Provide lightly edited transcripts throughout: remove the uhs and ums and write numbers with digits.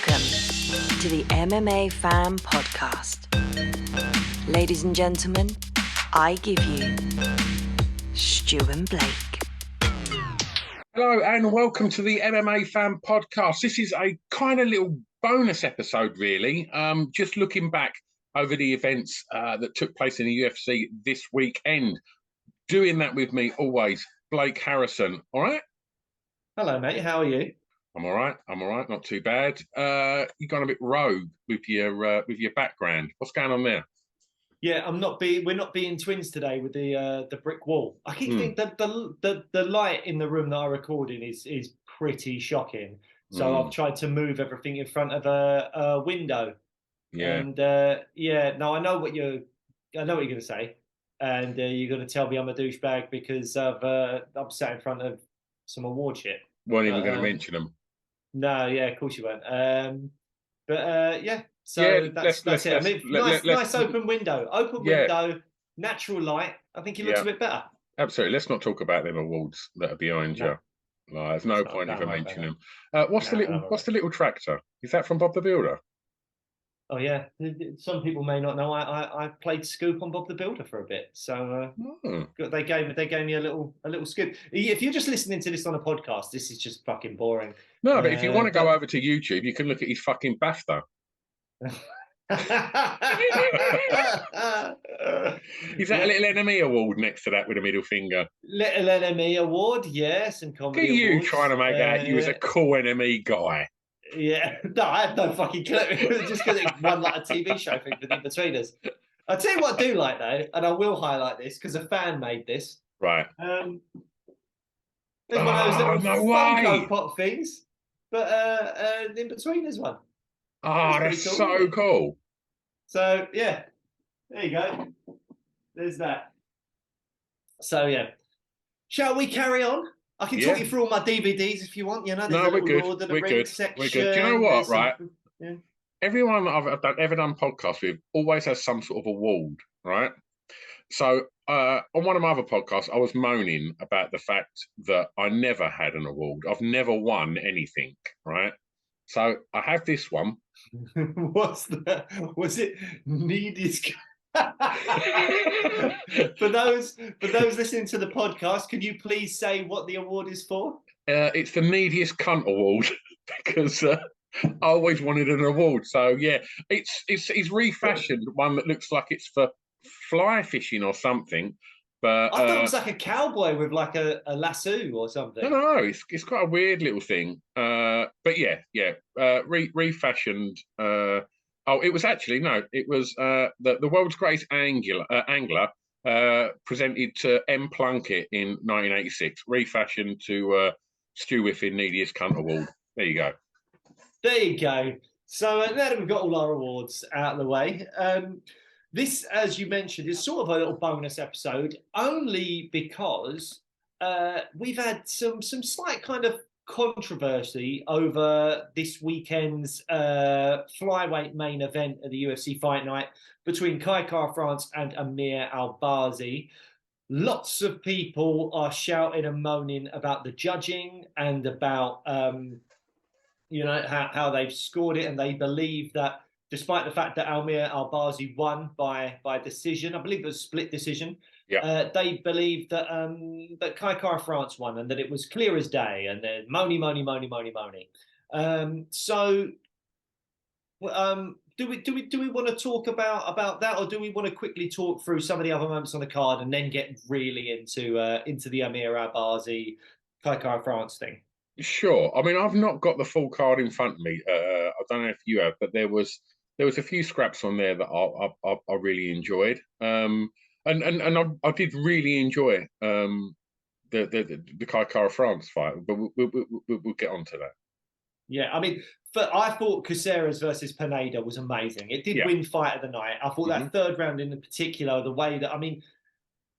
Welcome to the MMA Fan Podcast. Ladies and gentlemen, I give you Stu and Blake. Hello and welcome to the MMA Fan Podcast. This is a kind of little bonus episode, really. Just looking back over the events that took place in the UFC this weekend. Doing that with me always, Blake Harrison. All right? Hello, mate. How are you? I'm all right. Not too bad. You've gone a bit rogue with your background. What's going on there? Yeah, we're not being twins today with the brick wall. I keep thinking that the light in the room that I record in is pretty shocking. So I've tried to move everything in front of a window. Yeah. And no, I know what you're going to say, and you're going to tell me I'm a douchebag because I'm sat in front of some award shit. Weren't even going to mention them. No, yeah, of course you won't. Yeah. So Yeah, that's it. I mean, nice open window. Open window, natural light. I think it looks a bit better. Absolutely. Let's not talk about them awards that are behind you. No, there's no point even mentioning them. What's the little tractor? Is that from Bob the Builder? Oh yeah. Some people may not know. I played scoop on Bob the Builder for a bit. So they gave me a little scoop. If you're just listening to this on a podcast, this is just fucking boring. No, but if you want to go over to YouTube, you can look at his fucking BAFTA. Is that a little enemy award next to that with a middle finger? Little enemy award, yes, and comedy. Look at you awards. trying to make out you was a cool enemy guy. Yeah, no, I had no fucking clue. Just because it run like a TV show thing for the in-betweeners. I'll tell you what I do like though, and I will highlight this because a fan made this. Right. There's one of those little Funko Pop things, but in-betweeners one. Oh, that's cool, so cool. So yeah, there you go. There's that. So yeah, shall we carry on? I can talk you through all my DVDs if you want. You know, there's we're good. We're good. We're good. Do you know what? Right. Yeah. Everyone that I've ever done podcasts with always has some sort of award, right? So on one of my other podcasts, I was moaning about the fact that I never had an award. I've never won anything, right? So I have this one. What's that? Was it neediest? For those listening to the podcast, can you please say what the award is for? It's the neediest cunt award because I always wanted an award. So yeah, it's refashioned one that looks like it's for fly fishing or something. But I thought it was like a cowboy with like a lasso or something. No, it's quite a weird little thing. But refashioned. It was actually it was the world's greatest angler presented to M. Plunkett in 1986, refashioned to Stu Whiffin Neediest Cunt Award. There you go. There you go. So now that we've got all our awards out of the way, this, as you mentioned, is sort of a little bonus episode, only because we've had some slight kind of controversy over this weekend's flyweight main event at the UFC Fight Night between Kai Kara-France and Amir Albazi. Lots of people are shouting and moaning about the judging and about how they've scored it, and they believe that despite the fact that Amir Albazi won by decision, I believe it was a split decision. Yeah. They believe that that Kai Kara-France won and that it was clear as day, and then moany. Do we want to talk about that, or do we want to quickly talk through some of the other moments on the card and then get really into the Amir Albazi Kai Kara-France thing? Sure. I mean, I've not got the full card in front of me. I don't know if you have, but there was a few scraps on there that I really enjoyed. And I did really enjoy the Kai Kara-France fight, but we'll get onto that. Yeah, I mean, I thought Caceres versus Pineda was amazing. It did win fight of the night. I thought that third round in particular, the way that, I mean,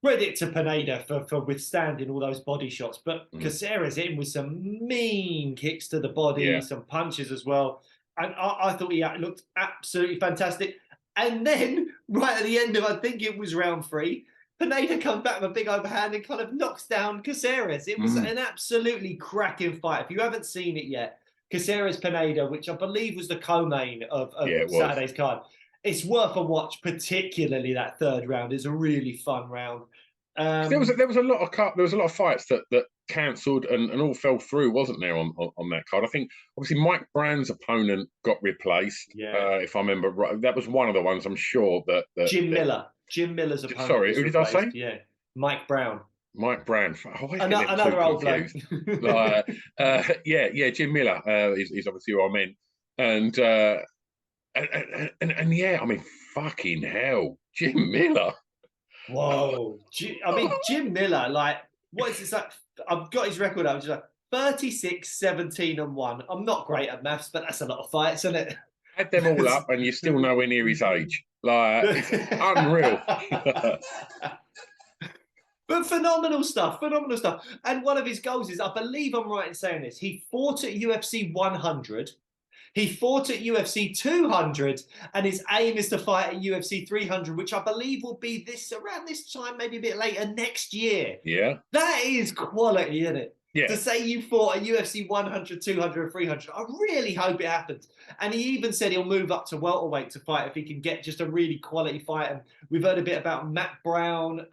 credit to Pineda for withstanding all those body shots, but Caceres in with some mean kicks to the body, some punches as well. And I thought he looked absolutely fantastic. And then, right at the end of, I think it was round 3, Pineda comes back with a big overhand and kind of knocks down Caceres. It was an absolutely cracking fight. If you haven't seen it yet, Caceres Pineda, which I believe was the co-main of it was. Saturday's card. It's worth a watch, particularly that third round. It's a really fun round. There was a lot of fights that cancelled and all fell through, wasn't there, on that card? I think obviously Mike Brown's opponent got replaced. If I remember right, that was one of the ones. I'm sure that Jim Miller's opponent. Sorry, who did I say? Yeah, Mike Brown. Mike Brown. Another old bloke. Jim Miller is obviously who I meant, and yeah, I mean, fucking hell, Jim Miller. Whoa. I mean, Jim Miller, like, what is this? Like, I've got his record up, just like 36, 17, and 1. I'm not great at maths, but that's a lot of fights, isn't it? Add them all up, and you're still nowhere near his age. Like, it's unreal. But phenomenal stuff. And one of his goals is, I believe I'm right in saying this, he fought at UFC 100. He fought at UFC 200, and his aim is to fight at UFC 300, which I believe will be around this time, maybe a bit later next year. Yeah. That is quality, isn't it? Yeah. To say you fought at UFC 100, 200, and 300, I really hope it happens. And he even said he'll move up to welterweight to fight if he can get just a really quality fight. And we've heard a bit about Matt Brown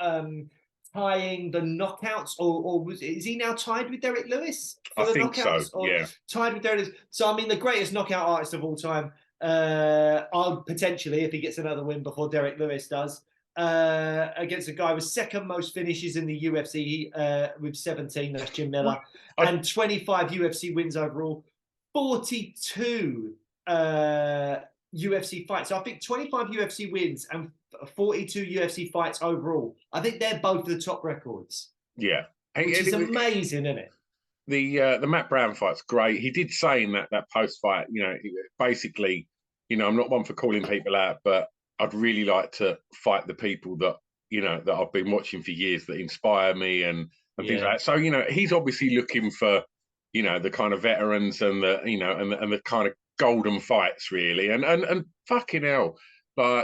tying the knockouts, or is he now tied with Derek Lewis? I think so. Yeah, tied with Derek Lewis. So I mean, the greatest knockout artist of all time. I'll potentially, if he gets another win before Derek Lewis does, against a guy with second most finishes in the UFC with 17. That's Jim Miller, and 25 UFC wins overall, 42 UFC fights. So I think 25 UFC wins and 42 UFC fights overall. I think they're both the top records. Yeah, which is amazing, isn't it? The Matt Brown fight's great. He did say in that post fight, basically, I'm not one for calling people out, but I'd really like to fight the people that that I've been watching for years, that inspire me and things like that. So he's obviously looking for the kind of veterans and the and the kind of golden fights, really. And fucking hell,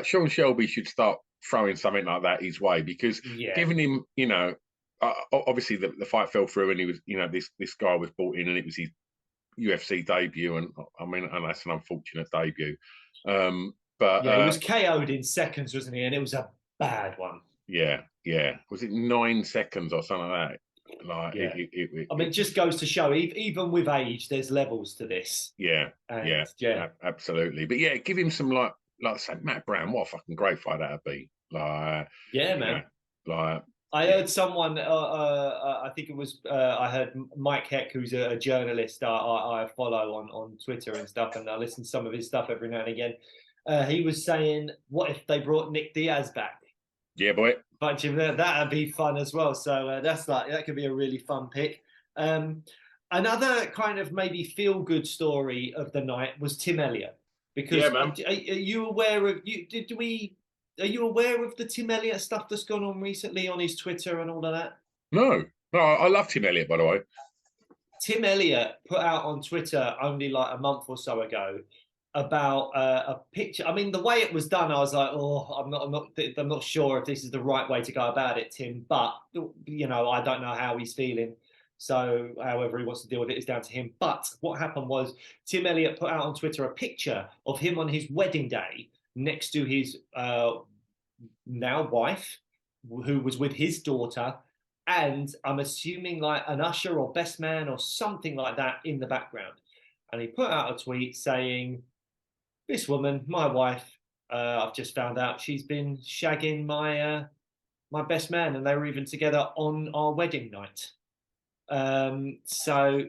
Sean Shelby should start throwing something like that his way, because giving him obviously the fight fell through, and he was this guy was brought in, and it was his UFC debut, and I mean, and that's an unfortunate debut. But he was KO'd in seconds, wasn't he? And it was a bad one. Yeah. Was it 9 seconds or something like that? Like, I mean, it just goes to show, even with age, there's levels to this. Yeah, absolutely. But yeah, give him some like I said, Matt Brown. What a fucking great fight that'd be. Like, man. I heard someone. I think it was. I heard Mike Heck, who's a journalist I follow on Twitter and stuff, and I listen to some of his stuff every now and again. He was saying, "What if they brought Nick Diaz back?" Yeah, boy. But that'd be fun as well. So that could be a really fun pick. Another kind of maybe feel good story of the night was Tim Elliott. Because are you aware of Are you aware of the Tim Elliott stuff that's gone on recently on his Twitter and all of that? No, I love Tim Elliott, by the way. Tim Elliott put out on Twitter only like a month or so ago about a picture. I mean, the way it was done, I was like, I'm not sure if this is the right way to go about it, Tim. But I don't know how he's feeling. So however he wants to deal with it is down to him. But what happened was Tim Elliott put out on Twitter a picture of him on his wedding day next to his now wife, who was with his daughter, and I'm assuming like an usher or best man or something like that in the background. And he put out a tweet saying, "This woman, my wife, I've just found out she's been shagging my my best man, and they were even together on our wedding night." So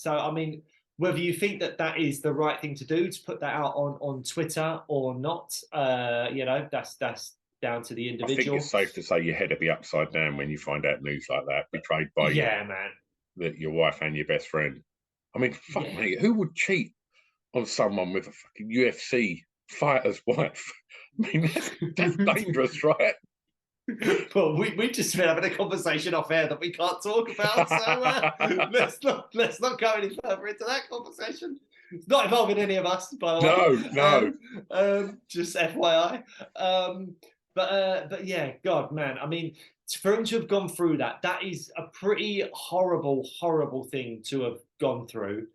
I mean, whether you think that is the right thing to do to put that out on Twitter or not, that's down to the individual. I think it's safe to say your head will be upside down when you find out news like that, betrayed by your wife and your best friend. I mean, fuck me, who would cheat on someone with a fucking UFC fighter's wife? I mean, that's dangerous, right? Well, we've just been having a conversation off air that we can't talk about, so let's not go any further into that conversation. It's not involving any of us, by the way. No. Just FYI. But yeah, God, man. I mean, for him to have gone through that is a pretty horrible thing to have gone through.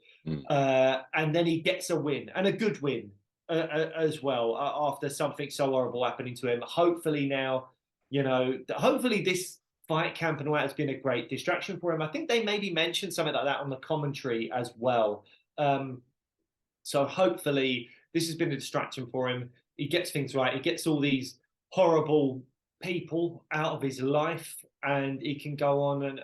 And then he gets a win, and a good win as well, after something so horrible happening to him. Hopefully now, hopefully this fight camping out has been a great distraction for him. I think they maybe mentioned something like that on the commentary as well. So hopefully this has been a distraction for him. He gets things right. He gets all these horrible people out of his life, and he can go on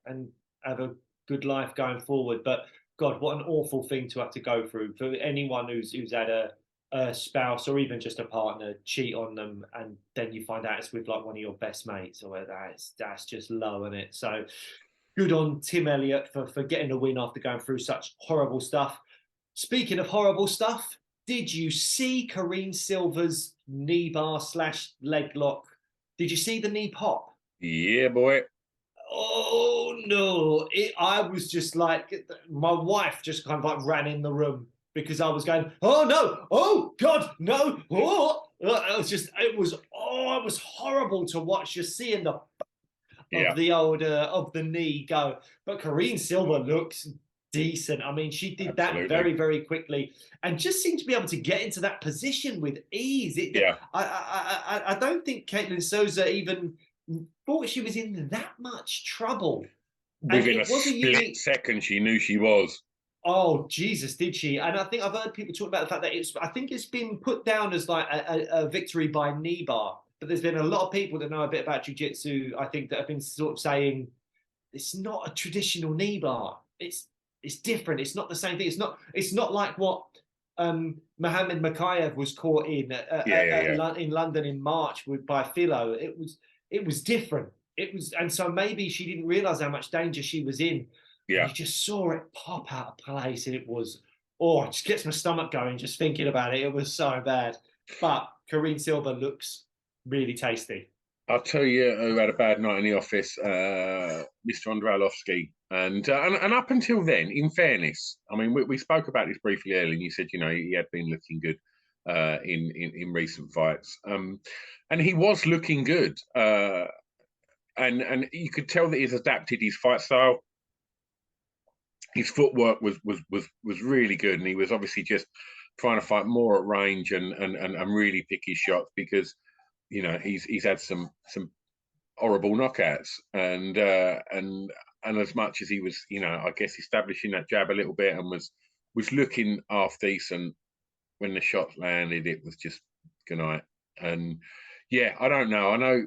and have a good life going forward. But God, what an awful thing to have to go through for anyone who's had a spouse or even just a partner cheat on them, and then you find out it's with like one of your best mates, or that's just low, isn't it? So good on Tim Elliott for getting a win after going through such horrible stuff. Speaking of horrible stuff, did you see Karine Silva's knee bar / leg lock? Did you see the knee pop? Yeah, boy. Oh no! I was just like, my wife just kind of like ran in the room because I was going, oh no, oh God, no, oh! It was horrible to watch. Just seeing the of the knee go, but Karine Silva looks decent. I mean, she did that very, very quickly and just seemed to be able to get into that position with ease. I don't think Caitlin Souza even thought she was in that much trouble. Within a split second, she knew she was. Oh, Jesus, did she? And I think I've heard people talk about the fact that I think it's been put down as like a victory by knee bar. But there's been a lot of people that know a bit about jiu-jitsu, I think, that have been sort of saying it's not a traditional knee bar. It's different. It's not the same thing. It's not like what Mohammed Makayev was caught in in London in March by Philo. It was different. And so maybe she didn't realize how much danger she was in. Yeah. You just saw it pop out of place, and it just gets my stomach going just thinking about it. It was so bad. But Karine Silva looks really tasty. I'll tell you who had a bad night in the office, Mr. Andrei. And up until then, in fairness, I mean, we spoke about this briefly earlier, and you said, he had been looking good in recent fights. And he was looking good. And you could tell that he's adapted his fight style. His footwork was really good, and he was obviously just trying to fight more at range and really pick his shots, because he's had some horrible knockouts, and as much as he was I guess establishing that jab a little bit and was looking half decent, when the shots landed, it was just good night. And yeah, I don't know. I know.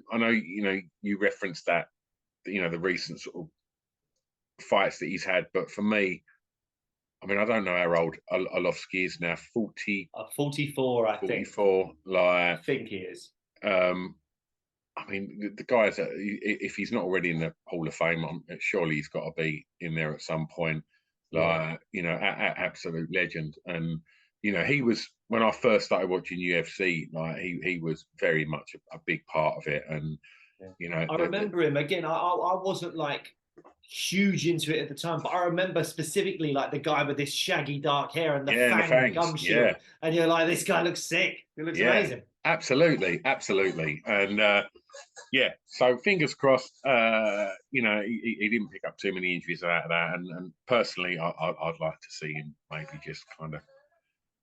You referenced that, the recent sort of fights that he's had, but for me, I mean, I don't know how old Arlovski is now. 44, I think. 44. I think he is. I mean, the guy's, if he's not already in the Hall of Fame, surely he's got to be in there at some point. Absolute legend. And he was, when I first started watching UFC, he was very much a big part of it. And I remember him again. I wasn't like huge into it at the time, but I remember specifically like the guy with this shaggy dark hair and the fangs, gum shield, and you're like, this guy looks sick. He looks amazing. Absolutely. And so fingers crossed. He didn't pick up too many injuries out of that. And personally, I'd like to see him maybe just kind of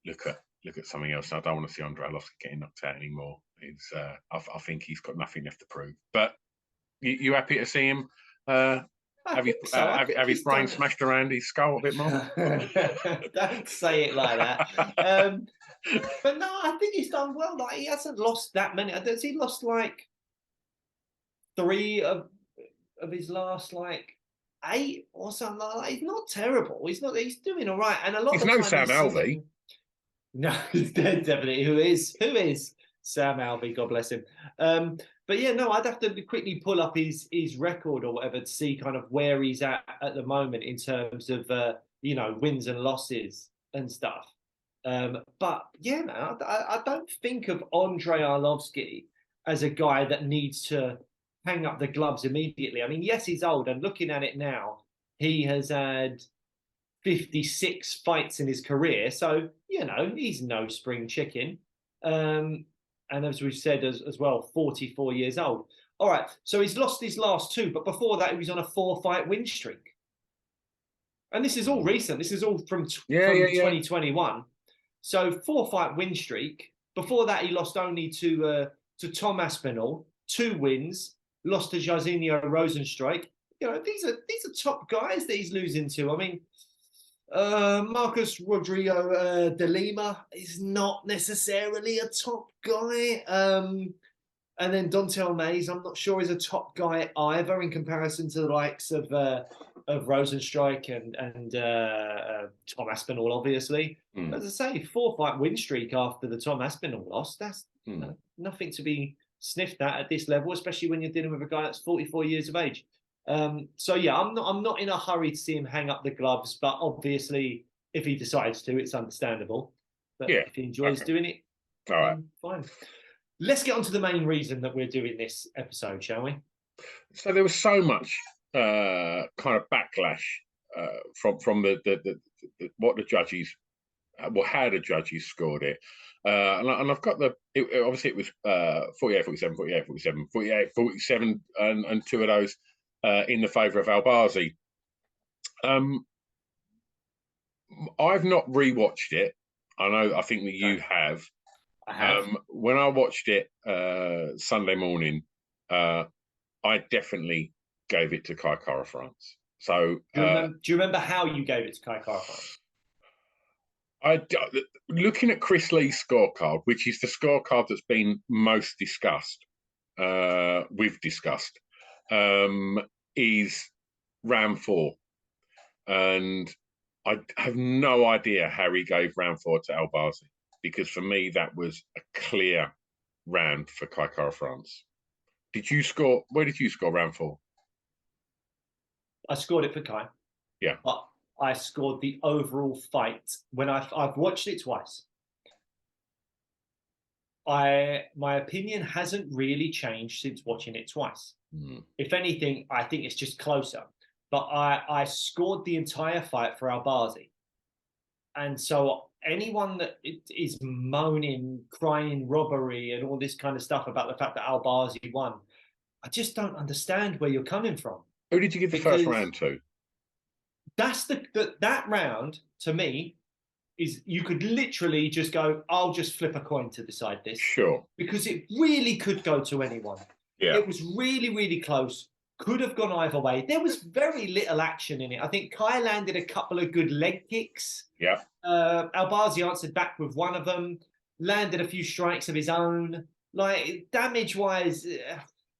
look at something else. I don't want to see Andrei Arlovski getting knocked out anymore. It's I think he's got nothing left to prove. But you happy to see him? Have his brain smashed around his skull a bit more? Don't say it like that. But no, I think he's done well. Like, he hasn't lost that many. Has he lost like 3 of his last like 8 or something like that? He's not terrible. He's doing all right. And a lot. He's no Sam Alvey. No, he's definitely who is Sam Alvey. God bless him. But yeah, no, I'd have to quickly pull up his record or whatever to see kind of where he's at the moment in terms of wins and losses and stuff. But yeah, man, I don't think of Andrei Arlovski as a guy that needs to hang up the gloves immediately. I mean, yes, he's old, and looking at it now, he has had 56 fights in his career, so he's no spring chicken. And as we've said as well, 44 years old. All right, so he's lost his last 2, but before that, he was on a 4-fight win streak. And this is all recent. This is all from 2021. So 4-fight win streak. Before that, he lost only to Tom Aspinall, 2 wins. Lost to Jairzinho Rosenstrike. You know, these are top guys that he's losing to. I mean, Marcus Rodrigo de Lima is not necessarily a top guy. And then Dontel Mays, I'm not sure is a top guy either in comparison to the likes of Rosenstrike and Tom Aspinall, obviously. As I say, 4-fight win streak after the Tom Aspinall loss. That's nothing to be sniffed at this level, especially when you're dealing with a guy that's 44 years of age. So yeah, I'm not in a hurry to see him hang up the gloves, but obviously if he decides to, it's understandable. But if he enjoys doing it, all right, fine. Let's get on to the main reason that we're doing this episode, shall we? So there was so much kind of backlash from the what the judges, how the judges scored it. And I've got obviously it was 48, 47, 48, 47, 48, 47, and 2 of those in the favour of Albazi. I've not rewatched it. I think that you have. I have. When I watched it Sunday morning, I definitely gave it to Kai Kara-France. So do you remember how you gave it to Kai Kara-France? Looking at Chris Lee's scorecard, which is the scorecard that's been most discussed, is round 4, and I have no idea how he gave round 4 to Albazi, because for me that was a clear round for Kai Kara-France. Where did you score round 4? I scored it for Kai. Yeah. But I scored the overall fight when I've watched it twice. My opinion hasn't really changed since watching it twice. If anything, I think it's just closer. But I scored the entire fight for Albazi. And so anyone that is moaning, crying robbery and all this kind of stuff about the fact that Albazi won, I just don't understand where you're coming from. Who did you give the first round to? That's that round, to me, is you could literally just go, I'll just flip a coin to decide this. Sure. Because it really could go to anyone. Yeah. It was really, really close. Could have gone either way. There was very little action in it. I think Kai landed a couple of good leg kicks. Yeah. Albazi answered back with one of them, landed a few strikes of his own. Like, damage-wise,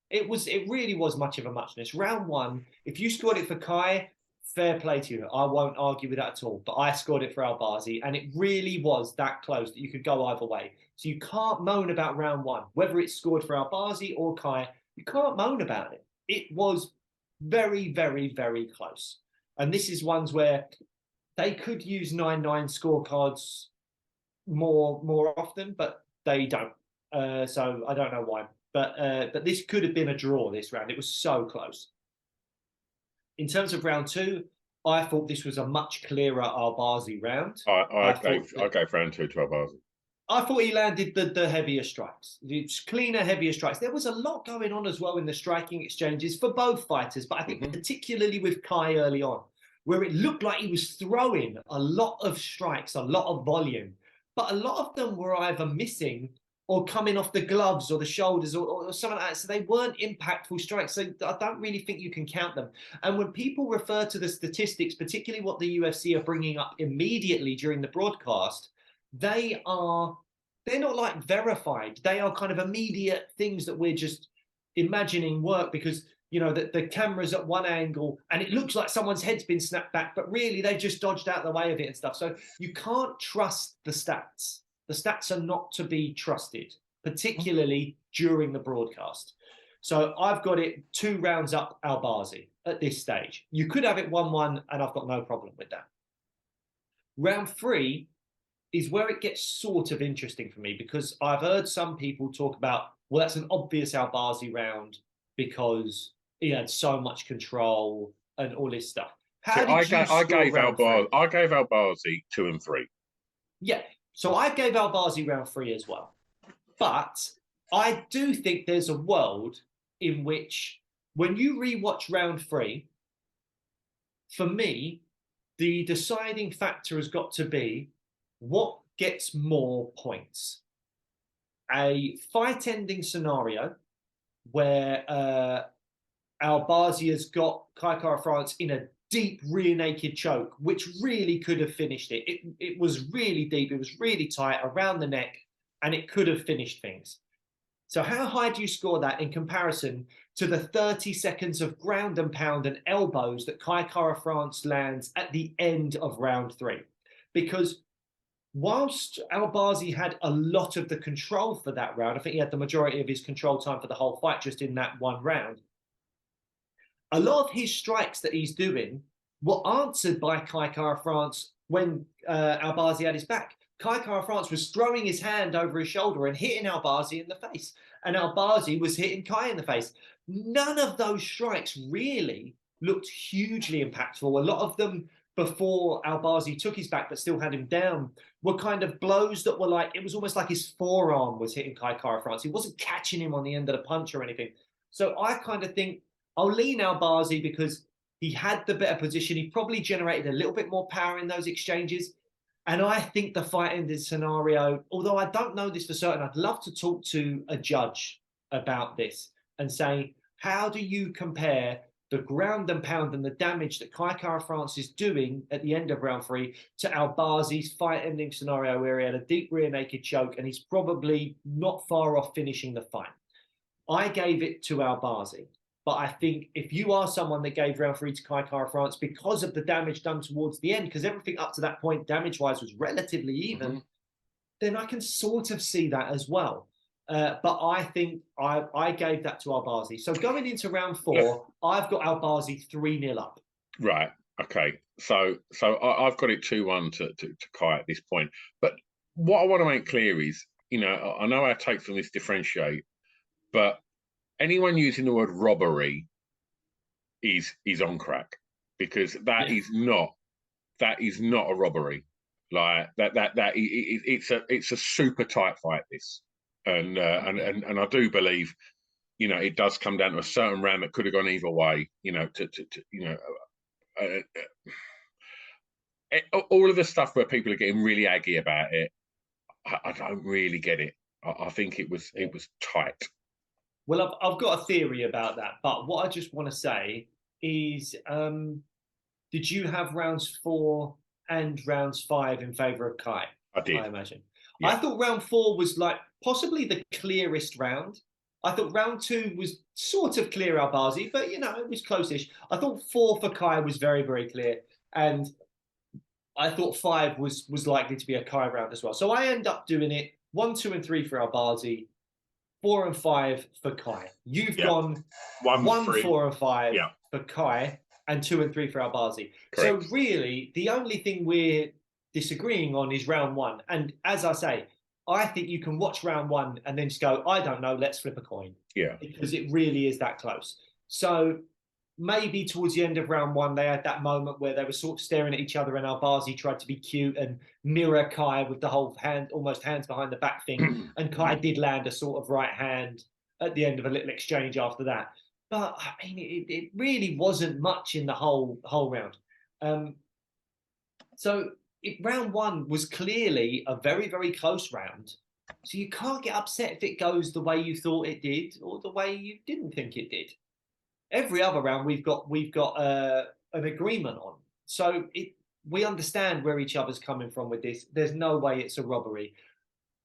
it really was much of a muchness. Round 1, if you scored it for Kai, fair play to you. I won't argue with that at all. But I scored it for Albazi, and it really was that close that you could go either way. So you can't moan about round 1. Whether it's scored for Albazi or Kai, you can't moan about it. It was very, very, very close. And this is ones where they could use 9-9 scorecards more often, but they don't. So I don't know why. But this could have been a draw this round. It was so close. In terms of round 2, I thought this was a much clearer Albazi round. I gave round 2 to Albazi. I thought he landed the heavier strikes, the cleaner, heavier strikes. There was a lot going on as well in the striking exchanges for both fighters, but I think particularly with Kai early on, where it looked like he was throwing a lot of strikes, a lot of volume, but a lot of them were either missing or coming off the gloves or the shoulders or something like that. So they weren't impactful strikes. So I don't really think you can count them. And when people refer to the statistics, particularly what the UFC are bringing up immediately during the broadcast, they're not like verified. They are kind of immediate things that we're just imagining work because, you know, the camera's at one angle and it looks like someone's head's been snapped back, but really they've just dodged out the way of it and stuff. So you can't trust the stats. The stats are not to be trusted, particularly during the broadcast. So I've got it 2 rounds up Albazi at this stage. You could have it 1-1 and I've got no problem with that. Round 3 is where it gets sort of interesting for me because I've heard some people talk about, well, that's an obvious Albazi round because he had so much control and all this stuff. I gave Albazi 2 and 3. Yeah, so I gave Albazi round 3 as well. But I do think there's a world in which when you rewatch round 3, for me, the deciding factor has got to be what gets more points. A fight-ending scenario where Albazi has got Kai Kara-France in a deep rear naked choke, which really could have finished it. It was really deep, it was really tight around the neck, and it could have finished things. So how high do you score that in comparison to the 30 seconds of ground and pound and elbows that Kai Kara-France lands at the end of round 3? Because whilst Albazi had a lot of the control for that round, I think he had the majority of his control time for the whole fight just in that one round, a lot of his strikes that he's doing were answered by Kai Kara-France when Albazi had his back. Kai Kara-France was throwing his hand over his shoulder and hitting Albazi in the face, and Albazi was hitting Kai in the face. None of those strikes really looked hugely impactful. A lot of them, before Albazi took his back but still had him down, were kind of blows that were like, it was almost like his forearm was hitting Kai Kara-France. He wasn't catching him on the end of the punch or anything. So I kind of think I'll lean Albazi because he had the better position. He probably generated a little bit more power in those exchanges. And I think the fight ended scenario, although I don't know this for certain, I'd love to talk to a judge about this and say, how do you compare the ground and pound and the damage that Kai Kara-France is doing at the end of round 3 to Albazi's fight ending scenario where he had a deep rear naked choke and he's probably not far off finishing the fight? I gave it to Albazi. But I think if you are someone that gave round 3 to Kai Kara-France because of the damage done towards the end, because everything up to that point, damage-wise, was relatively even, then I can sort of see that as well. But I think I gave that to Albazi. So going into round 4, I've got Albazi 3-0 up. Right. Okay. So I've got it 2-1 to Kai at this point. But what I want to make clear is, I know our takes on this differentiate, but anyone using the word robbery is on crack, because that is not a robbery. Like it's a super tight fight, this, and I do believe, it does come down to a certain round that could have gone either way. All of the stuff where people are getting really aggy about it, I don't really get it. I think it was tight. Well, I've got a theory about that, but what I just want to say is, did you have rounds 4 and rounds 5 in favour of Kai? I did. I imagine. Yeah. I thought round 4 was like possibly the clearest round. I thought round 2 was sort of clear Albazi, but it was close-ish. I thought 4 for Kai was very, very clear, and I thought 5 was likely to be a Kai round as well. So I end up doing it 1, 2, and 3 for Albazi, 4 and 5 for Kai. You've gone 1, 4, and 5 for Kai, and 2 and 3 for Albazi. Correct. So really, the only thing we're disagreeing on is round 1. And as I say, I think you can watch round 1 and then just go, I don't know, let's flip a coin. Yeah. Because it really is that close. So maybe towards the end of round 1, they had that moment where they were sort of staring at each other and Albazi tried to be cute and mirror Kai with the whole almost hands behind the back thing. And Kai did land a sort of right hand at the end of a little exchange after that. But I mean, it really wasn't much in the whole round. Round 1 was clearly a very, very close round. So you can't get upset if it goes the way you thought it did or the way you didn't think it did. Every other round we've got an agreement on. So we understand where each other's coming from with this. There's no way it's a robbery.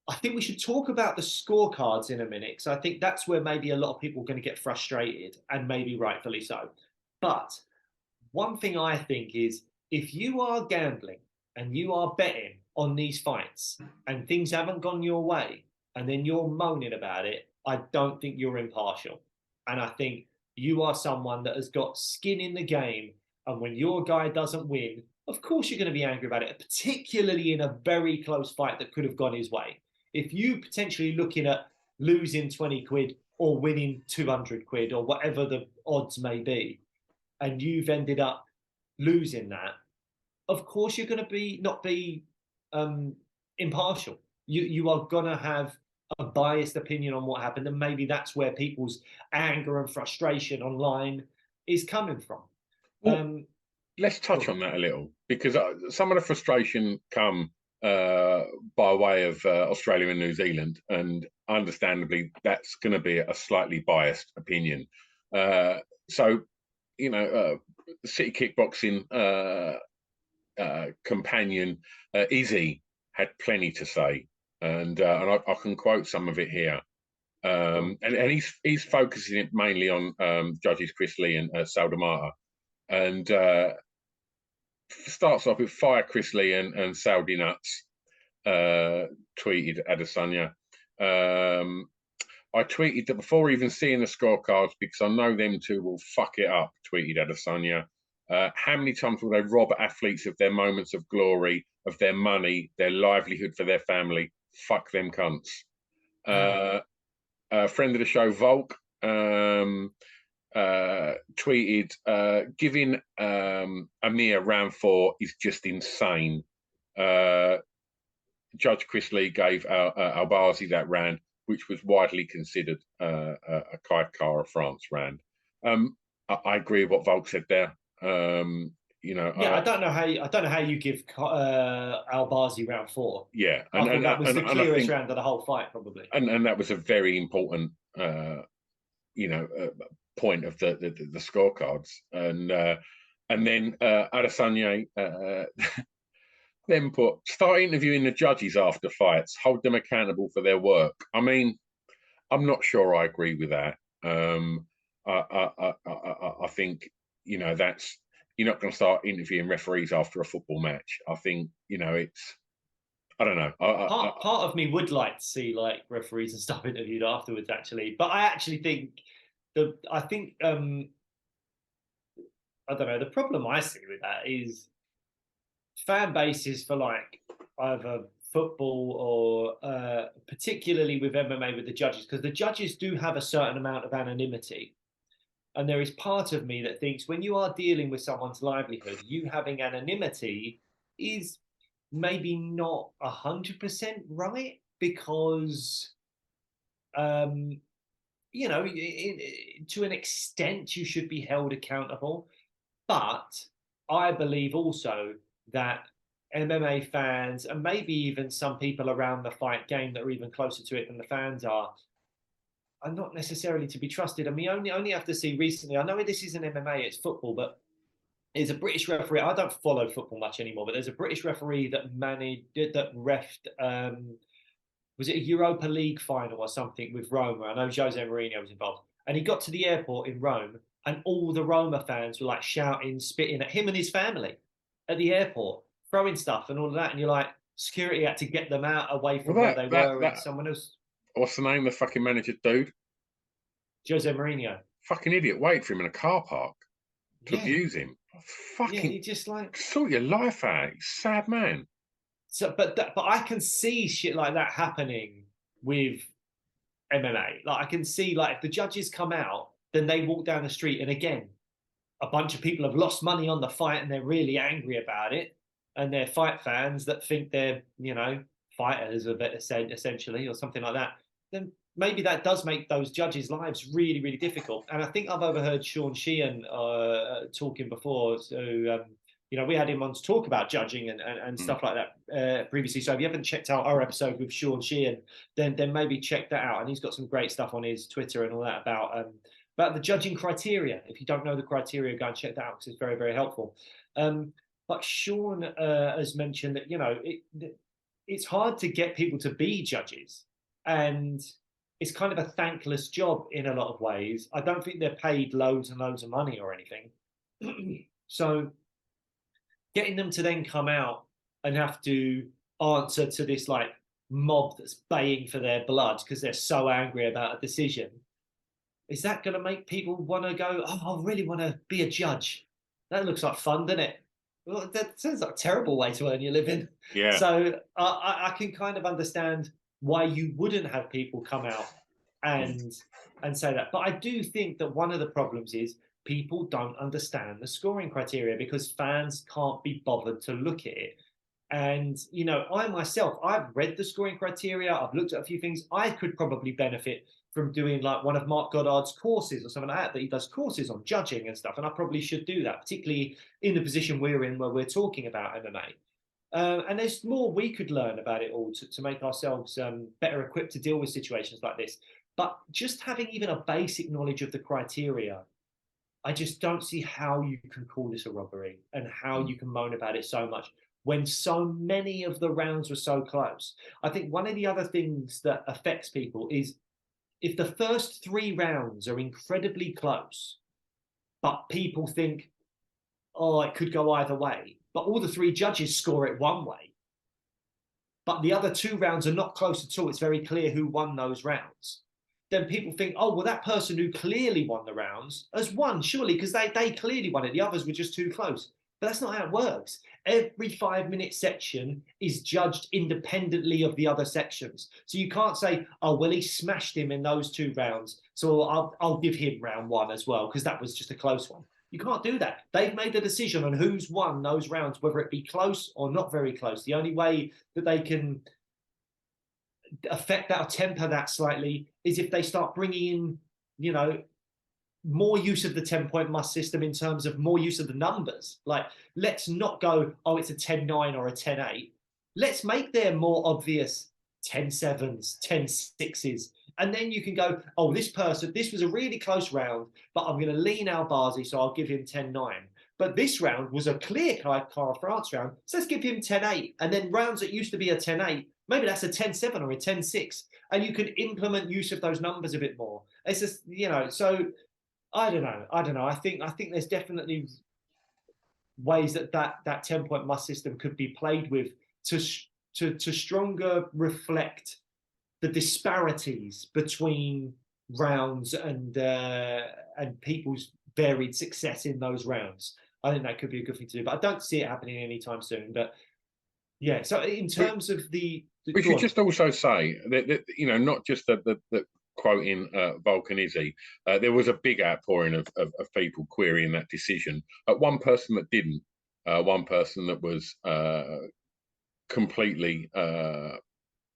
I think we should talk about the scorecards in a minute, because I think that's where maybe a lot of people are going to get frustrated, and maybe rightfully so. But one thing I think is, if you are gambling and you are betting on these fights and things haven't gone your way and then you're moaning about it, I don't think you're impartial. And I think you are someone that has got skin in the game, and when your guy doesn't win, of course you're going to be angry about it, particularly in a very close fight that could have gone his way. If you potentially looking at losing 20 quid or winning 200 quid or whatever the odds may be, and you've ended up losing that, of course you're going to not be impartial. You are going to have a biased opinion on what happened, and maybe that's where people's anger and frustration online is coming from. let's touch on that a little, because some of the frustration come by way of Australia and New Zealand, and understandably, that's going to be a slightly biased opinion. So, you know, City Kickboxing companion Izzy had plenty to say, and I can quote some of it here. And he's focusing it mainly on judges Chris Lee and Sal D'Amato, and starts off with fire Chris Lee and Saudi Nuts. Tweeted Adesanya. I tweeted that before even seeing the scorecards, because I know them two will fuck it up, tweeted Adesanya. How many times will they rob athletes of their moments of glory, of their money, their livelihood for their family? Fuck them cunts. A friend of the show, Volk, tweeted, giving Amir round 4 is just insane. Judge Chris Lee gave Albazi that round, which was widely considered a Kai Kara France round. I agree with what Volk said there. You know, I don't know how you give Albazi round 4. Yeah, I thought that was the clearest round of the whole fight, probably. And that was a very important, point of the scorecards. And then Adesanya then start interviewing the judges after fights, hold them accountable for their work. I mean, I'm not sure I agree with that. I think, you know, that's, you're not going to start interviewing referees after a football match. I think, you know, it's, I don't know. Part of me would like to see like referees and stuff interviewed afterwards, actually. But I actually think I don't know. The problem I see with that is fan bases for like either football or particularly with MMA with the judges, because the judges do have a certain amount of anonymity. And there is part of me that thinks when you are dealing with someone's livelihood, you having anonymity is maybe not 100% right, because, you know, to an extent, you should be held accountable. But I believe also that MMA fans, and maybe even some people around the fight game that are even closer to it than the fans are not necessarily to be trusted. And we only have to see recently, I know this isn't MMA, it's football, but there's a British referee. I don't follow football much anymore, but there's a British referee that refed, was it a Europa League final or something with Roma? I know Jose Mourinho was involved. And he got to the airport in Rome, and all the Roma fans were like shouting, spitting at him and his family at the airport, throwing stuff and all of that. And you're like, security had to get them out away from where they were and someone else. What's the name of the fucking manager dude? Jose Mourinho. Fucking idiot. Waited for him in a car park to abuse him. Fucking he just like sort your life out. He's a sad man. So, but I can see shit like that happening with MMA. Like I can see, like if the judges come out, then they walk down the street, and again, a bunch of people have lost money on the fight, and they're really angry about it, and they're fight fans that think they're, you know, fighters of it essentially, or something like that. Then maybe that does make those judges' lives really, really difficult. And I think I've overheard Sean Sheehan talking before. So, you know, we had him on to talk about judging and stuff like that previously. So if you haven't checked out our episode with Sean Sheehan, then maybe check that out. And he's got some great stuff on his Twitter and all that about the judging criteria. If you don't know the criteria, go and check that out, because it's very, very helpful. But Sean has mentioned that, you know, it's hard to get people to be judges. And it's kind of a thankless job in a lot of ways. I don't think they're paid loads and loads of money or anything. So getting them to then come out and have to answer to this like mob that's baying for their blood because they're so angry about a decision, is that going to make people want to go, oh, I really want to be a judge? That looks like fun, doesn't it? Well, that sounds like a terrible way to earn your living. Yeah. So I can kind of understand why you wouldn't have people come out and say that. But I do think that one of the problems is people don't understand the scoring criteria, because fans can't be bothered to look at it. And, you know, I myself, I've read the scoring criteria. I've looked at a few things. I could probably benefit from doing like one of Mark Goddard's courses or something like that he does courses on judging and stuff. And I probably should do that, particularly in the position we're in where we're talking about MMA. And there's more we could learn about it all to make ourselves better equipped to deal with situations like this. But just having even a basic knowledge of the criteria, I just don't see how you can call this a robbery and how you can moan about it so much when so many of the rounds were so close. I think one of the other things that affects people is if the first 3 rounds are incredibly close, but people think, oh, it could go either way, but all the 3 judges score it one way, but the other 2 rounds are not close at all, it's very clear who won those rounds, then people think, oh, well, that person who clearly won the rounds has won, surely, because they clearly won it. The others were just too close. But that's not how it works. Every 5-minute section is judged independently of the other sections. So you can't say, oh, well, he smashed him in those 2 rounds, so I'll give him round 1 as well, because that was just a close one. You can't do that. They've made the decision on who's won those rounds, whether it be close or not very close. The only way that they can affect that or temper that slightly is if they start bringing in, you know, more use of the 10-point must system in terms of more use of the numbers. Like, let's not go, oh, it's a 10-9 or a 10-8. Let's make there more obvious 10-7s, 10-6s. And then you can go, oh, this was a really close round, but I'm going to lean Albazi, so I'll give him 10-9. But this round was a clear Cara France round, so let's give him 10-8. And then rounds that used to be a 10-8, maybe that's a 10-7 or a 10-6. And you can implement use of those numbers a bit more. It's just, you know, so I don't know. I think there's definitely ways that 10-point must system could be played with to stronger reflect the disparities between rounds and people's varied success in those rounds. I think that could be a good thing to do, but I don't see it happening anytime soon. But yeah, so in terms of we should just also say that you know, not just the quoting Volkanizzi, there was a big outpouring of people querying that decision. One person that didn't, one person that was completely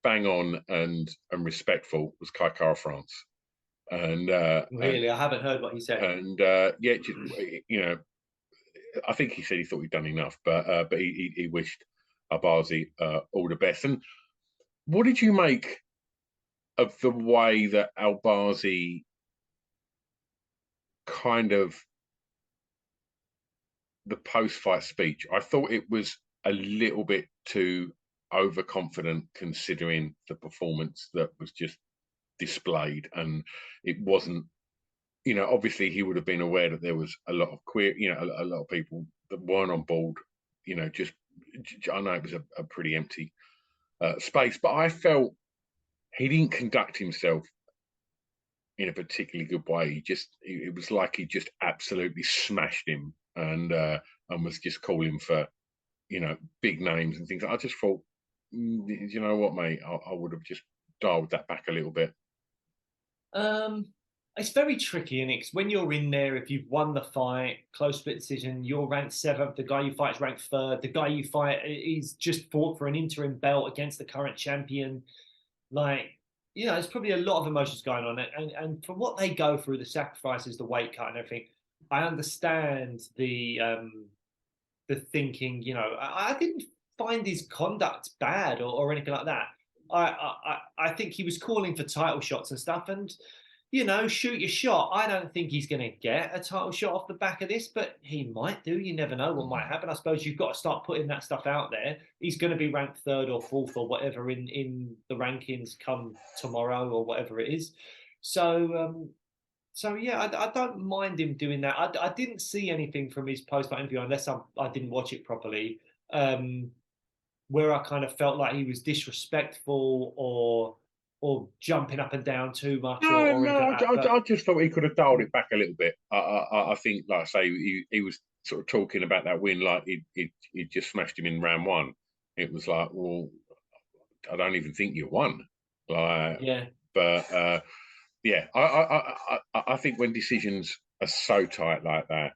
bang on and respectful was Cara France. And really, I haven't heard what he said. And yeah, just, you know, I think he said he thought he'd done enough, but he wished Albazi all the best. And what did you make of the way that Albazi kind of the post-fight speech? I thought it was a little bit too overconfident considering the performance that was just displayed, and it wasn't, you know, obviously he would have been aware that there was a lot of a lot of people that weren't on board, you know, just I know it was a pretty empty space, but I felt he didn't conduct himself in a particularly good way. It was like he just absolutely smashed him and was just calling for, you know, big names and things. I just thought, you know what, mate, I would have just dialed that back a little bit. It's very tricky, and it's when you're in there, if you've won the fight, close split decision, you're ranked 7th, the guy you fight is ranked 3rd, the guy you fight is just fought for an interim belt against the current champion. Like, you know, there's probably a lot of emotions going on, and for what they go through, the sacrifices, the weight cut and everything, I understand the thinking, you know, I didn't find his conduct bad or anything like that. I think he was calling for title shots and stuff, and, you know, shoot your shot. I don't think he's going to get a title shot off the back of this, but he might do. You never know what might happen. I suppose you've got to start putting that stuff out there. He's going to be ranked 3rd or 4th or whatever in the rankings come tomorrow or whatever it is. So yeah, I don't mind him doing that. I didn't see anything from his post-fight interview, unless I didn't watch it properly, where I kind of felt like he was disrespectful or jumping up and down too much. I just thought he could have dialed it back a little bit. I think, like I say, he was sort of talking about that win like he just smashed him in round 1. It was like, well, I don't even think you won. Like, yeah, but yeah, I think when decisions are so tight like that,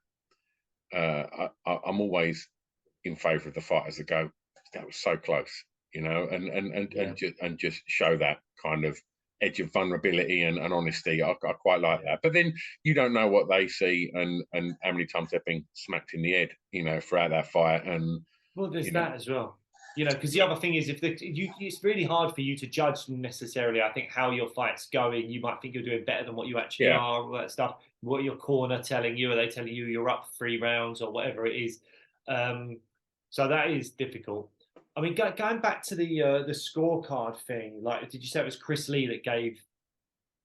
I'm always in favour of the fighters that go, that was so close, you know, and just show that kind of edge of vulnerability and honesty. I quite like that. But then you don't know what they see and how many times they've been smacked in the head, you know, throughout that fight. And well, there's that as well. You know, because the other thing is, it's really hard for you to judge necessarily. I think how your fight's going. You might think you're doing better than what you actually are, all that stuff. What your corner telling you? Are they telling you you're up 3 rounds or whatever it is? So that is difficult. I mean, going back to the scorecard thing, like, did you say it was Chris Lee that gave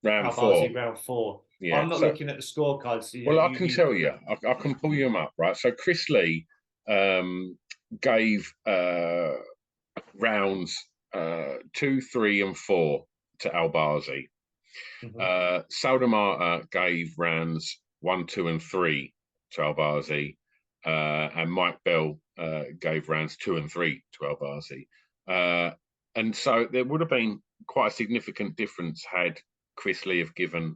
round 4? Round 4. Yeah, I'm not looking at the scorecards. Well, I can tell you, I can pull them up, right? So Chris Lee gave rounds 2, 3, and 4 to Albazi. Saldamata gave rounds 1, 2, and 3 to Albazi, and Mike Bell gave rounds 2 and 3 to Albazi. And so there would have been quite a significant difference had Chris Lee have given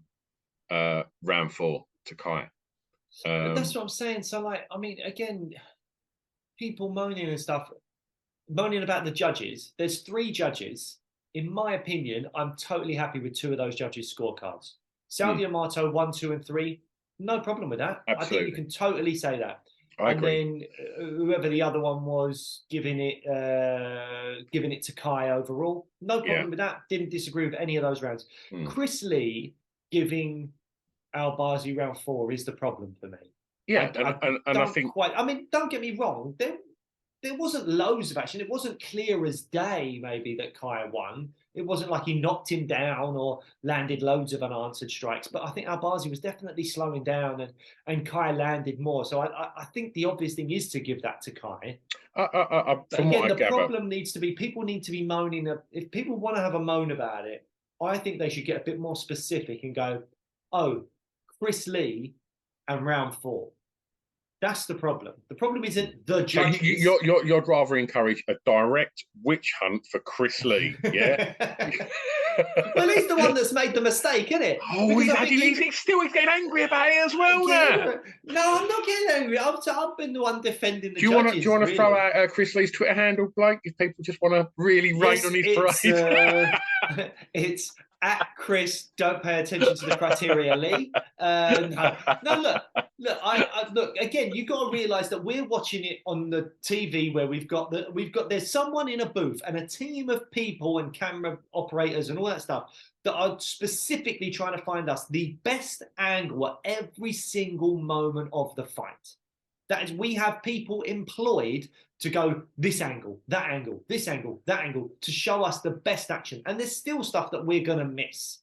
round 4 to Kai. But that's what I'm saying. So, like, I mean, again, people moaning and stuff, moaning about the judges. There's 3 judges. In my opinion, I'm totally happy with 2 of those judges' scorecards. Saldi Amato 1, 2, and 3. No problem with that. Absolutely. I think you can totally say that. I agree. Then whoever the other one was, giving it to Kai overall. No problem with that. Didn't disagree with any of those rounds. Chris Lee giving Albazi round 4 is the problem for me. Yeah, I think quite. I mean, don't get me wrong. There wasn't loads of action. It wasn't clear as day, maybe, that Kai won. It wasn't like he knocked him down or landed loads of unanswered strikes. But I think Albazi was definitely slowing down, and Kai landed more. So I think the obvious thing is to give that to Kai. But again, the problem needs to be, people need to be moaning. If people want to have a moan about it, I think they should get a bit more specific and go, oh, Chris Lee and round 4. That's the problem. The problem isn't the judges. So you'd rather encourage a direct witch hunt for Chris Lee, yeah? Well, he's the one that's made the mistake, isn't it? Oh, he's getting angry about it as well now. No, I'm not getting angry. I've been the one defending the Do judges. you want to throw out Chris Lee's Twitter handle, Blake, if people just want to really rain on his parade? It's at Chris, don't pay attention to the criteria, Lee. No, look. Again, you've got to realise that we're watching it on the TV where there's someone in a booth and a team of people and camera operators and all that stuff that are specifically trying to find us the best angle at every single moment of the fight. That is, we have people employed to go this angle, that angle, this angle, that angle, to show us the best action. And there's still stuff that we're going to miss.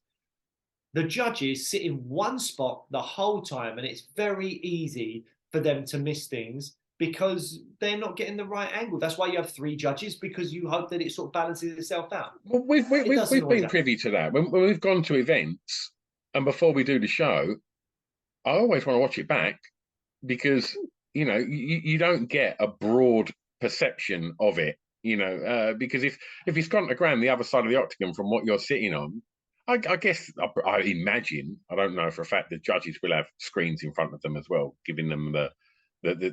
The judges sit in one spot the whole time, and it's very easy for them to miss things because they're not getting the right angle. That's why you have 3 judges, because you hope that it sort of balances itself out. Well, we've been privy to that. When we've gone to events, and before we do the show, I always want to watch it back because, you know, you don't get a broad perception of it, you know, because if it's gone to ground the other side of the octagon from what you're sitting on, I guess, I imagine, I don't know for a fact, the judges will have screens in front of them as well, giving them the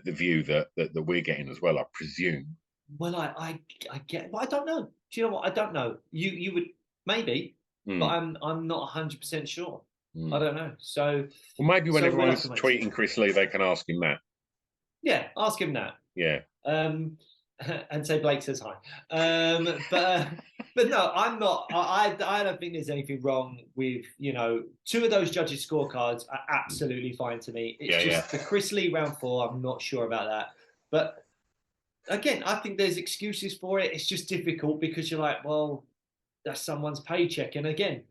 view that we're getting as well, I presume. Well, I get, well, I don't know. Do you know what? I don't know. You would maybe, but I'm not 100% sure. I don't know. So, well, maybe when everyone's tweeting Chris Lee, they can ask him that. Yeah, ask him that. Yeah. And say Blake says hi. But no, I'm not. I don't think there's anything wrong with, you know, 2 of those judges' scorecards are absolutely fine to me. It's just the Chris Lee round 4. I'm not sure about that. But again, I think there's excuses for it. It's just difficult because you're like, well, that's someone's paycheck. And again,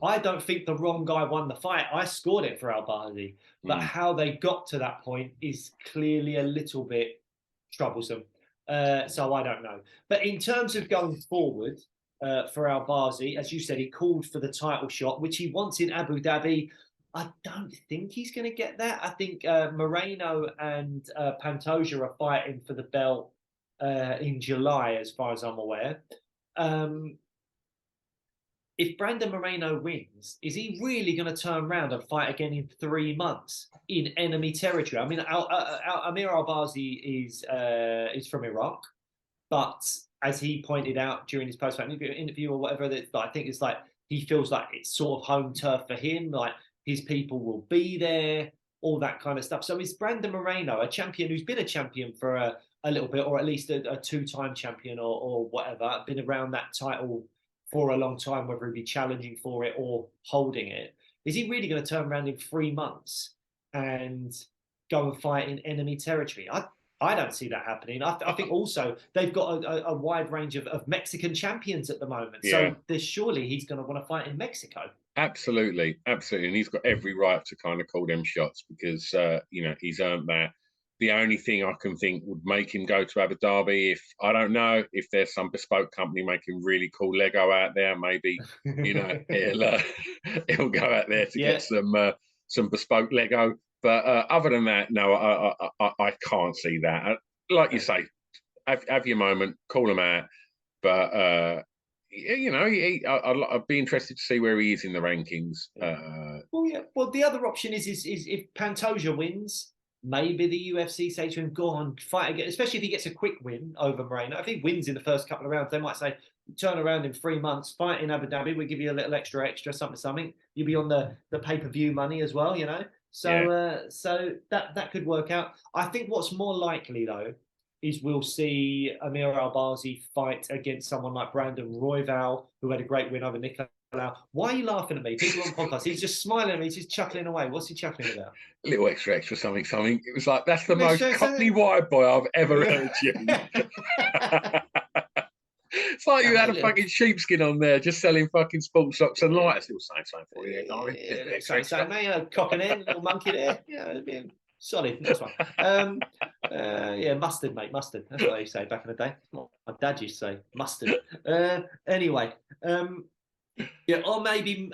I don't think the wrong guy won the fight. I scored it for Albazi. But how they got to that point is clearly a little bit troublesome. So I don't know. But in terms of going forward for Albazi, as you said, he called for the title shot, which he wants in Abu Dhabi. I don't think he's going to get that. I think Moreno and Pantoja are fighting for the belt in July, as far as I'm aware. If Brandon Moreno wins, is he really going to turn around and fight again in 3 months in enemy territory? I mean, Amir Albazi is from Iraq. But as he pointed out during his post-fight interview or whatever, that I think it's like he feels like it's sort of home turf for him. Like his people will be there, all that kind of stuff. So is Brandon Moreno a champion who's been a champion for a little bit, or at least a two-time champion or whatever, been around that title for a long time, whether he be challenging for it or holding it? Is he really going to turn around in 3 months and go and fight in enemy territory? I don't see that happening. I think also they've got a wide range of Mexican champions at the moment. Yeah. So there's surely he's going to want to fight in Mexico. Absolutely, absolutely. And he's got every right to kind of call them shots because, he's earned that. The only thing I can think would make him go to Abu Dhabi, if I don't know, if there's some bespoke company making really cool Lego out there, maybe, he'll go out there to get some bespoke Lego. But other than that, no, I can't see that. Like you say, have your moment, call him out. But, I'd be interested to see where he is in the rankings. Well, the other option is if Pantoja wins, maybe the UFC say to him, go on, fight again, especially if he gets a quick win over Moreno. If he wins in the first couple of rounds, they might say, turn around in 3 months, fight in Abu Dhabi, we'll give you a little extra, something. You'll be on the pay-per-view money as well, So that could work out. I think what's more likely, though, is we'll see Amir Albazi fight against someone like Brandon Royval, who had a great win over Nicolau. Why are you laughing at me? People on podcast, he's just smiling at me, he's just chuckling away. What's he chuckling about? A little extra, something. It was like, that's the most Cockney wide boy I've ever heard you. It's like you had a fucking sheepskin on there, just selling fucking sports socks and lights. It was something for you, darling. Something, mate, cock and hen, little monkey there. Yeah, solid. That's one. Mustard, mate, mustard. That's what they say back in the day. My dad used to say mustard. Anyway, or maybe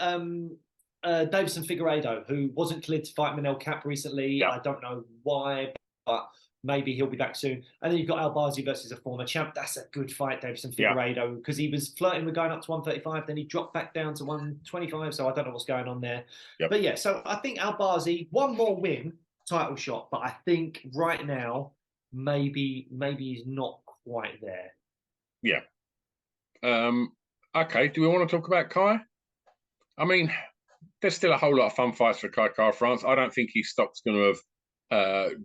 Davison Figueiredo, who wasn't cleared to fight Manel Cap recently. Yeah. I don't know why, but maybe he'll be back soon. And then you've got Albazi versus a former champ. That's a good fight, Davison Figueiredo, because he was flirting with going up to 135, then he dropped back down to 125. So I don't know what's going on there. Yep. But yeah, so I think Albazi, one more win, title shot. But I think right now, maybe he's not quite there. Yeah. Okay, do we want to talk about Kai? I mean, there's still a whole lot of fun fights for Kai Kara-France. I don't think his stock's going to have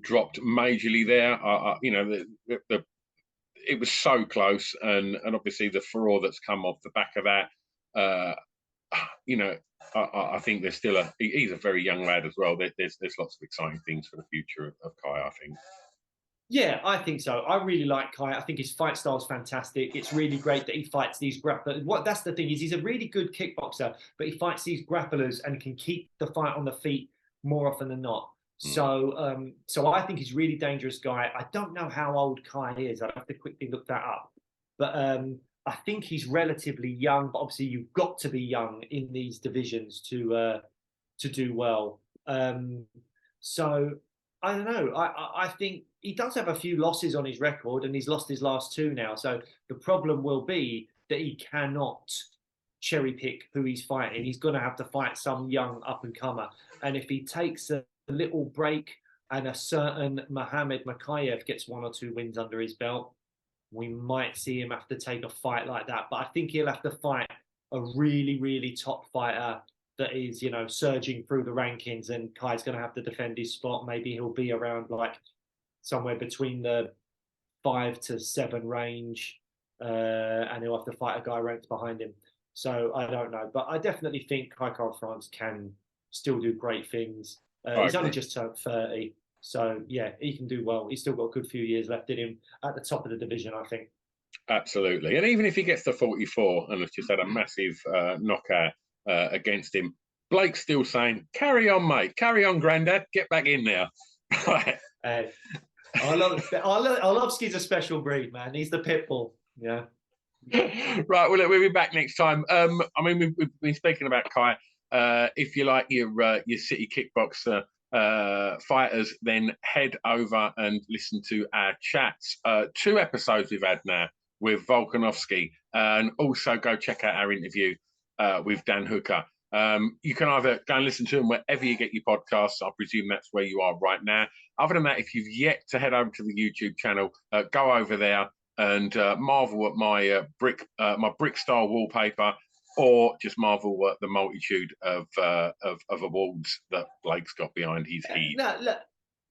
dropped majorly there. It was so close, and obviously the furore that's come off the back of that. I think there's still he's a very young lad as well. There's lots of exciting things for the future of Kai, I think. Yeah, I think so. I really like Kai. I think his fight style is fantastic. It's really great that he fights these grapplers. That's the thing is he's a really good kickboxer, but he fights these grapplers and can keep the fight on the feet more often than not. So I think he's a really dangerous guy. I don't know how old Kai is. I'd have to quickly look that up. But I think he's relatively young. But obviously, you've got to be young in these divisions to do well. So I don't know. I think he does have a few losses on his record, and he's lost his last 2 now. So the problem will be that he cannot cherry pick who he's fighting. He's going to have to fight some young up and comer. And if he takes a little break and a certain Mohamed Makayev gets 1 or 2 wins under his belt, we might see him have to take a fight like that. But I think he'll have to fight a really, really top fighter that is, surging through the rankings, and Kai's going to have to defend his spot. Maybe he'll be around like somewhere between the 5 to 7 range, and he'll have to fight a guy ranked behind him. So I don't know, but I definitely think Kai Kara-France can still do great things. He's only just turned 30, so yeah, he can do well. He's still got a good few years left in him at the top of the division, I think. Absolutely, and even if he gets to 44 and has just had a massive knockout against him, Blake's still saying, "Carry on, mate. Carry on, Grandad. Get back in there." Right. Arlovsky's a special breed, man. He's the pit bull. Yeah. Right. Well, we'll be back next time. We've been speaking about Kai. If you like your city kickboxer fighters, then head over and listen to our chats. 2 episodes we've had now with Volkanovski, and also go check out our interview with Dan Hooker. You can either go and listen to them wherever you get your podcasts. I presume that's where you are right now. Other than that, if you've yet to head over to the YouTube channel, go over there, and marvel at my brick style wallpaper, or just marvel at the multitude of awards that Blake's got behind his head. No, look,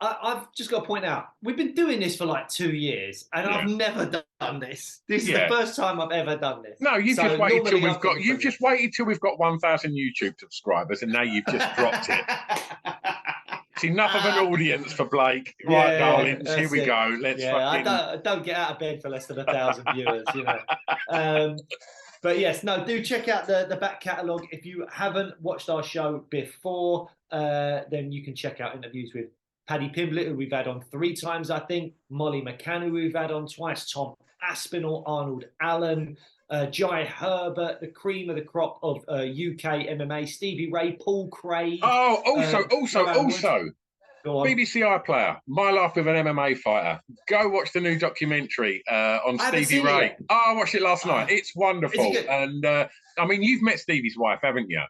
I've just got to point out, we've been doing this for like 2 years, and I've never done this. This is the first time I've ever done this. No, you've just waited till we've got. You've just waited till we've got 1,000 YouTube subscribers, and now you've just dropped it. It's enough of an audience for Blake, right, darlings? Here we go. Let's fucking. I don't get out of bed for less than 1,000 viewers, you know. But yes, no, do check out the back catalogue. If you haven't watched our show before, then you can check out interviews with Paddy Pimblett, who we've had on 3 times, I think. Molly McCann, who we've had on twice. Tom Aspinall, Arnold Allen, Jai Herbert, the cream of the crop of UK MMA. Stevie Ray, Paul Craig. Oh, also. BBC iPlayer, My Life with an MMA Fighter. Go watch the new documentary on Stevie Ray. Oh, I watched it last night. It's wonderful. And I mean, you've met Stevie's wife, haven't you?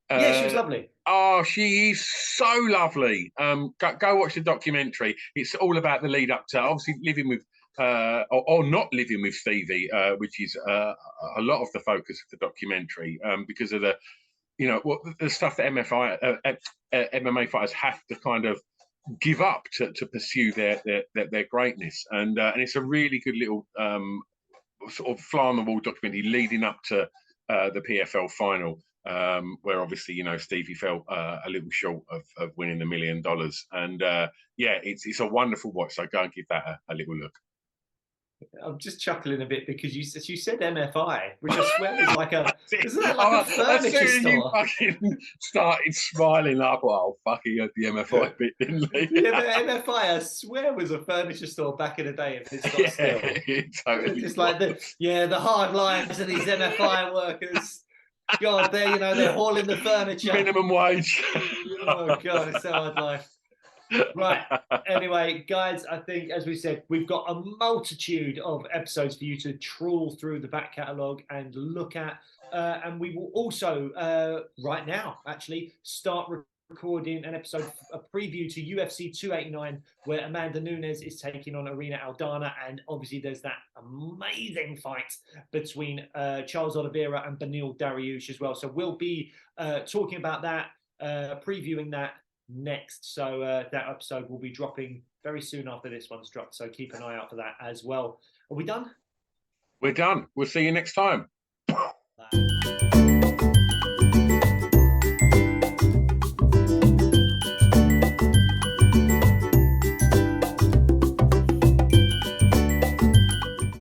Yeah, she was lovely. Oh, she is so lovely. Go watch the documentary. It's all about the lead up to obviously living with or not living with Stevie, which is a lot of the focus of the documentary, because of the, you know, the stuff that MMA fighters have to kind of give up to pursue their greatness, and it's a really good little sort of fly on the wall documentary leading up to the PFL final, where obviously, you know, Stevie fell a little short of winning the $1 million, and it's a wonderful watch. So go and give that a little look. I'm just chuckling a bit because you said MFI, which I swear is like a a furniture store. You fucking started smiling up. Oh, fucking had the MFI bit, didn't he? Yeah, the MFI, I swear, was a furniture store back in the day. If it's got still, totally. It's like the hard lines of these MFI workers. God, they're hauling the furniture. Minimum wage. Oh God, it's so hard life. Right. Anyway, guys, I think, as we said, we've got a multitude of episodes for you to trawl through the back catalogue and look at. And we will also, right now, actually, start recording an episode, a preview to UFC 289, where Amanda Nunes is taking on Irina Aldana. And obviously, there's that amazing fight between Charles Oliveira and Beneil Dariush as well. So we'll be talking about that, previewing that next. So that episode will be dropping very soon after this one's dropped. So keep an eye out for that as well. Are we done? We're done. We'll see you next time. Bye.